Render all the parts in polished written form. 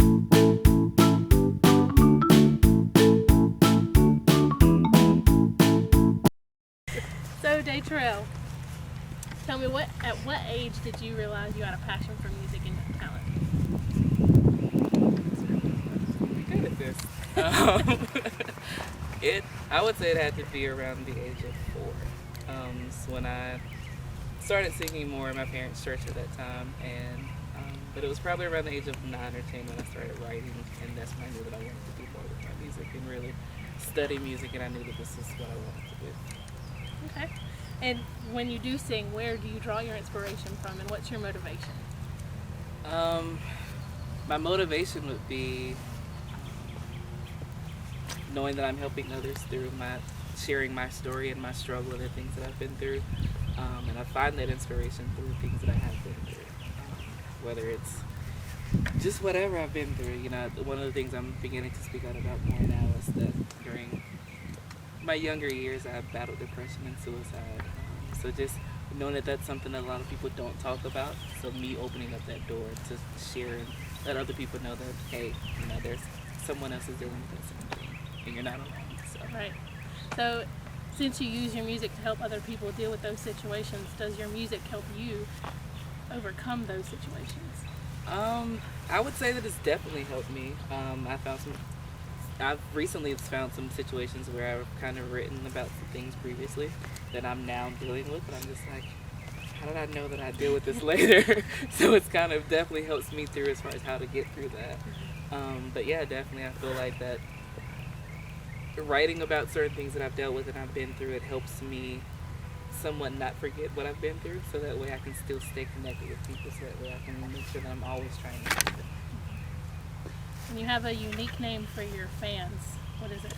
So DaiTrell, tell me at what age did you realize you had a passion for music and talent? I'm good at this. I would say it had to be around the age of 4. So when I started singing more in my parents' church at that time, and but it was probably around the age of 9 or 10 when I started writing, and that's when I knew that I wanted to do more with my music and really study music, and I knew that this is what I wanted to do. Okay. And when you do sing, where do you draw your inspiration from, and what's your motivation? My motivation would be knowing that I'm helping others through sharing my story and my struggle and the things that I've been through. And I find that inspiration through things that I have been through. Whether it's just whatever I've been through. You know, one of the things I'm beginning to speak out about more now is that during my younger years, I battled depression and suicide. So just knowing that that's something that a lot of people don't talk about. So me opening up that door to share and let other people know that, hey, you know, there's someone else is dealing with that same thing, and you're not alone. So. Right. So since you use your music to help other people deal with those situations, does your music help you overcome those situations? I would say that it's definitely helped me. I've recently found some situations where I've kind of written about some things previously that I'm now dealing with, and I'm just like, how did I know that I'd deal with this later? So it's kind of definitely helps me through as far as how to get through that. But yeah, definitely I feel like that writing about certain things that I've dealt with and I've been through, it helps me somewhat not forget what I've been through, so that way I can still stay connected with people, so that way I can make sure that I'm always trying to do it. And you have a unique name for your fans. What is it?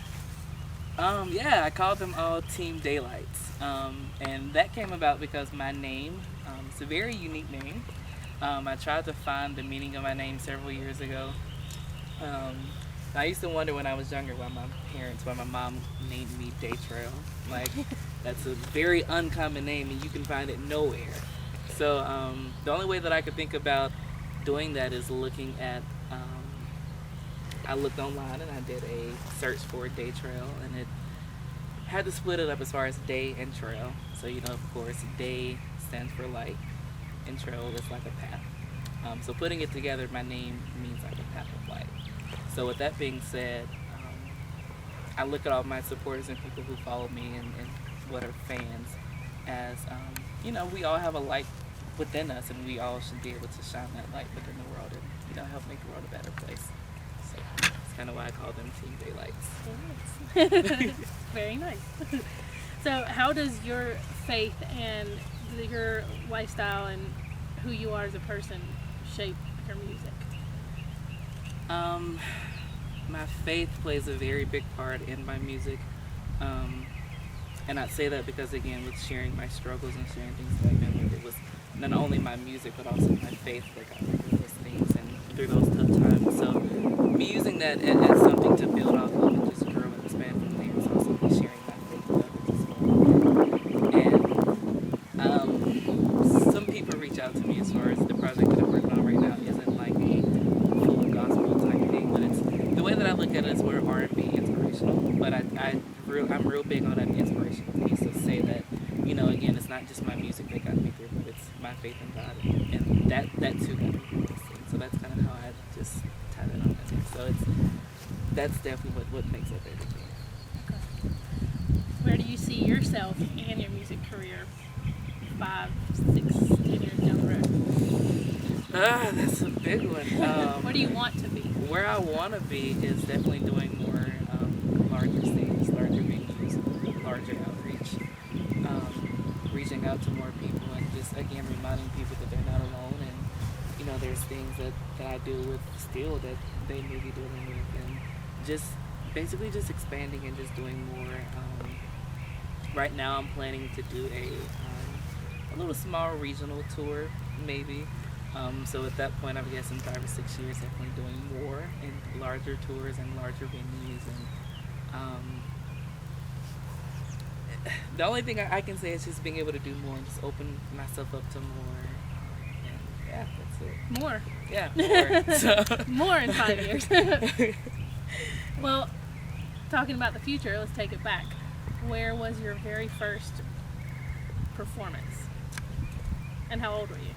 Yeah, I called them all Team Daylights. And that came about because my name, it's a very unique name. I tried to find the meaning of my name several years ago. I used to wonder when I was younger why my mom named me DaiTrell. Like, that's a very uncommon name and you can find it nowhere. So the only way that I could think about doing that is looking at, I looked online and I did a search for DaiTrell, and it had to split it up as far as day and trail. So, you know, of course, day stands for light and trail is like a path. So putting it together, my name means like a path of light. So with that being said, I look at all my supporters and people who follow me and what are fans as, you know, we all have a light within us, and we all should be able to shine that light within the world and, you know, help make the world a better place. So that's kind of why I call them Team Daylights. Very nice. So how does your faith and your lifestyle and who you are as a person shape your music? My faith plays a very big part in my music. And I say that because, again, with sharing my struggles and sharing things that I've been with, it was not only my music but also my faith that got me through those things and through those tough times. So me using that as something to build off of and just grow and expand from there is also me sharing my faith with others as well. And some people reach out to me as far as the project that I'm working on right now isn't like a full gospel type thing, but it's the way that I look at it is we're R&B inspirational, but I'm real big on an inspiration piece to say that, you know, again, it's not just my music that got me through, but it's my faith in God, and that too got me through this thing. So that's kind of how I just tie that on there. So that's definitely what makes up everything. Okay. Where do you see yourself and your music career 5, 6, 10 years down the road? That's a big one. Where do you want to be? Where I want to be is definitely doing more larger stages, larger venues, larger outreach, reaching out to more people, and just again reminding people that they're not alone, and you know there's things that I deal with still that they may be dealing with, and just basically just expanding and just doing more. Right now I'm planning to do a little small regional tour maybe. So at that point, I guess in 5 or 6 years, definitely doing more and larger tours and larger venues. And the only thing I can say is just being able to do more and just open myself up to more. And yeah, that's it. More. Yeah, more. So. More in 5 years. Well, talking about the future, let's take it back. Where was your very first performance? And how old were you?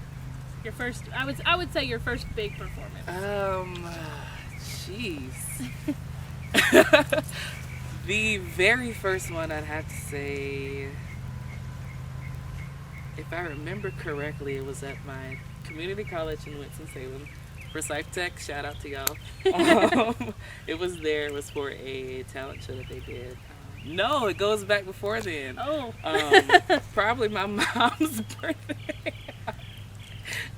Your first, I would say your first big performance. Jeez. The very first one, I'd have to say, if I remember correctly, it was at my community college in Winston-Salem for Psych Tech. Shout out to y'all. It was there. It was for a talent show that they did. No, it goes back before then. Oh. Probably my mom's birthday.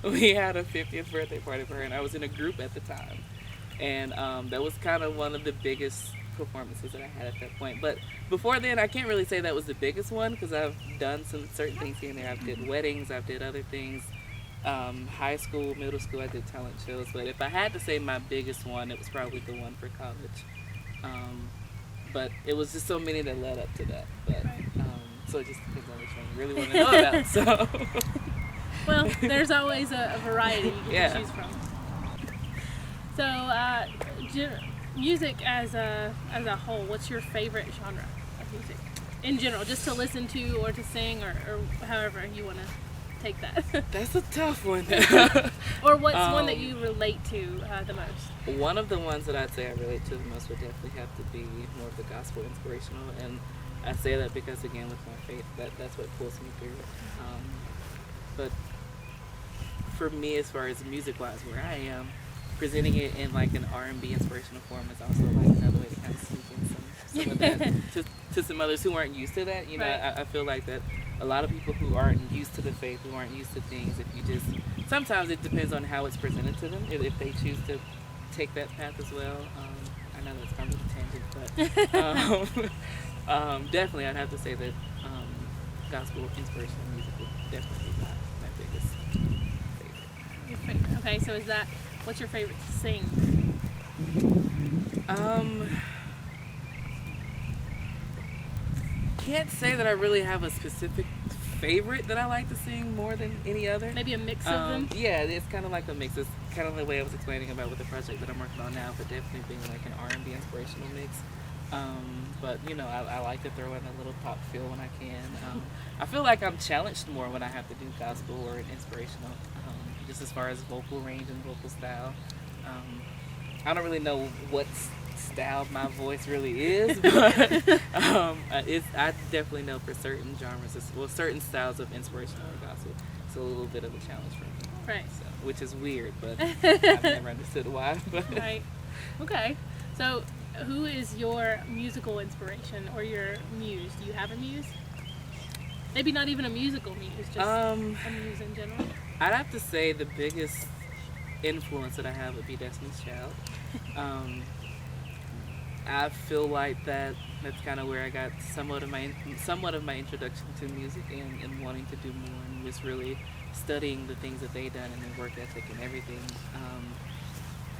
We had a 50th birthday party for her, and I was in a group at the time. And that was kind of one of the biggest performances that I had at that point. But before then, I can't really say that was the biggest one because I've done some certain things here and there. I've did weddings, I've did other things. High school, middle school, I did talent shows. But if I had to say my biggest one, it was probably the one for college. But it was just so many that led up to that. But so it just depends on which one you really want to know about. So. Well, there's always a variety you can choose from. So, music as a whole, what's your favorite genre of music? In general, just to listen to or to sing or however you want to take that. That's a tough one. Or what's one that you relate to the most? One of the ones that I'd say I relate to the most would definitely have to be more of the gospel inspirational. And I say that because, again, with my faith, that's what pulls me through. But for me, as far as music-wise, where I am, presenting it in like an R&B inspirational form is also like another way to kind of sneak in some of that to some others who aren't used to that. You know, I feel like that a lot of people who aren't used to the faith, who aren't used to things, if you just, sometimes it depends on how it's presented to them, if they choose to take that path as well. I know that's kind of a tangent, but definitely I'd have to say that gospel inspirational music would definitely be my biggest favorite. Your favorite. Okay, so what's your favorite to sing? Can't say that I really have a specific favorite that I like to sing more than any other. Maybe a mix of them? Yeah, it's kind of like a mix. It's kind of the way I was explaining about with the project that I'm working on now, but definitely being like an R&B inspirational mix. But you know, I like to throw in a little pop feel when I can. I feel like I'm challenged more when I have to do gospel or inspirational, just as far as vocal range and vocal style. I don't really know what style my voice really is, but I definitely know for certain genres, certain styles of inspirational or gospel, it's a little bit of a challenge for me. Right. So, which is weird, but I've never understood why. But. Right. Okay. So, who is your musical inspiration or your muse? Do you have a muse? Maybe not even a musical muse, just a muse in general. I'd have to say the biggest influence that I have would be Destiny's Child. I feel like that's kind of where I got somewhat of my introduction to music and wanting to do more and just really studying the things that they done and their work ethic and everything.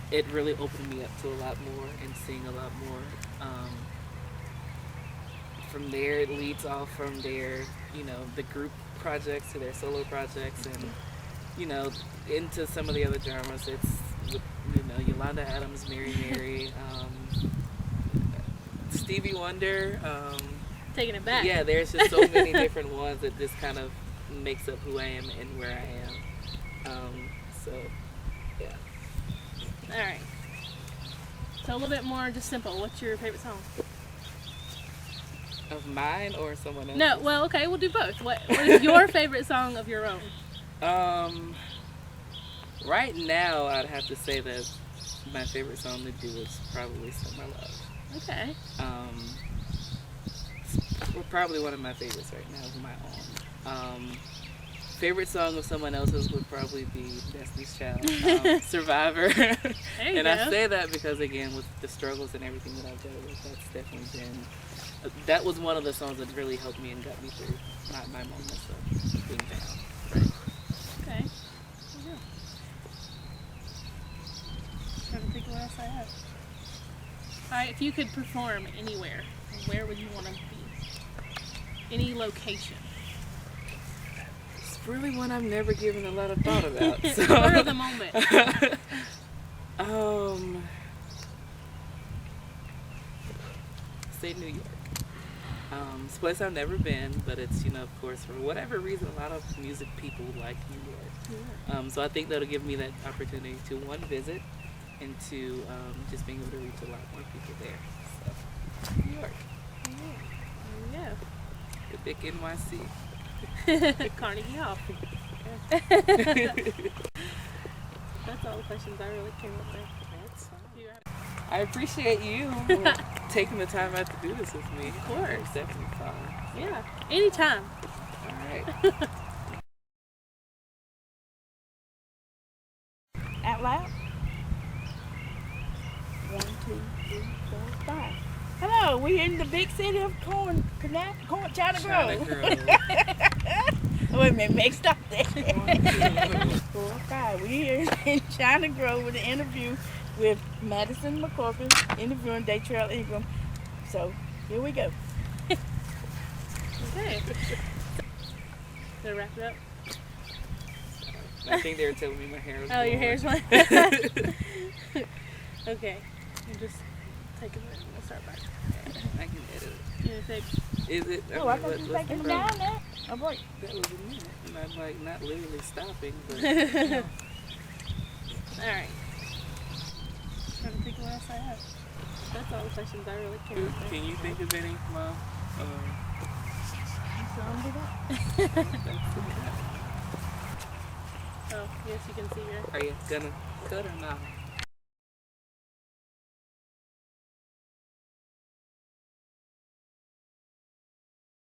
It really opened me up to a lot more and seeing a lot more. From there, it leads off from their, the group projects to their solo projects and, into some of the other genres. It's, Yolanda Adams, Mary Mary, Stevie Wonder. Taking it back. Yeah, there's just so many different ones that just kind of makes up who I am and where I am. So, yeah. All right. So a little bit more just simple. What's your favorite song? Of mine or someone else's? No, well, okay, we'll do both. What is your favorite song of your own? Right now, I'd have to say that my favorite song to do is probably "Summer Love." Okay. Well, probably one of my favorites right now is my own. Favorite song of someone else's would probably be Destiny's Child, "Survivor." And go. I say that because, again, with the struggles and everything that I've dealt with, that's definitely been. That was one of the songs that really helped me and got me through my moments of being down. Right. Okay. Yeah. Trying to think of what else I have. All right, if you could perform anywhere, where would you want to be? Any location? really one I've never given a lot of thought about. So. Spur of the moment. Say New York. It's a place I've never been, but it's, you know, of course, for whatever reason, a lot of music people like New York. Yeah. So I think that'll give me that opportunity to, one, visit, and two, just being able to reach a lot more people there. So, New York. Yeah. The big NYC. Carnegie Hall. That's all the questions I really came up with. That's fine. I appreciate you taking the time out to do this with me. Of course. It's definitely fun. Yeah. Anytime. All right. Out loud. 1, 2, 3, 4, 5. Hello, we're in the big city of China China Grove. Grove. Wait a minute, make stop there. 4, 5. We're here in China Grove with an interview with Madison McCorkle, interviewing DaiTrell Ingram. So here we go. Okay. Gonna wrap it up? I think they were telling me my hair was Oh, your blonde. hair's one. Okay. You just take a minute and we'll start back. I can edit it. You gonna take? Is it? Oh, I thought you were taking them down there. Oh, boy. That was a minute. And I'm like not literally stopping, but Alright. Trying to think of what else I have. That's all the questions I really came up with. can you think of any, Mom? Oh, yes, you can see your. Are you gonna cut or not?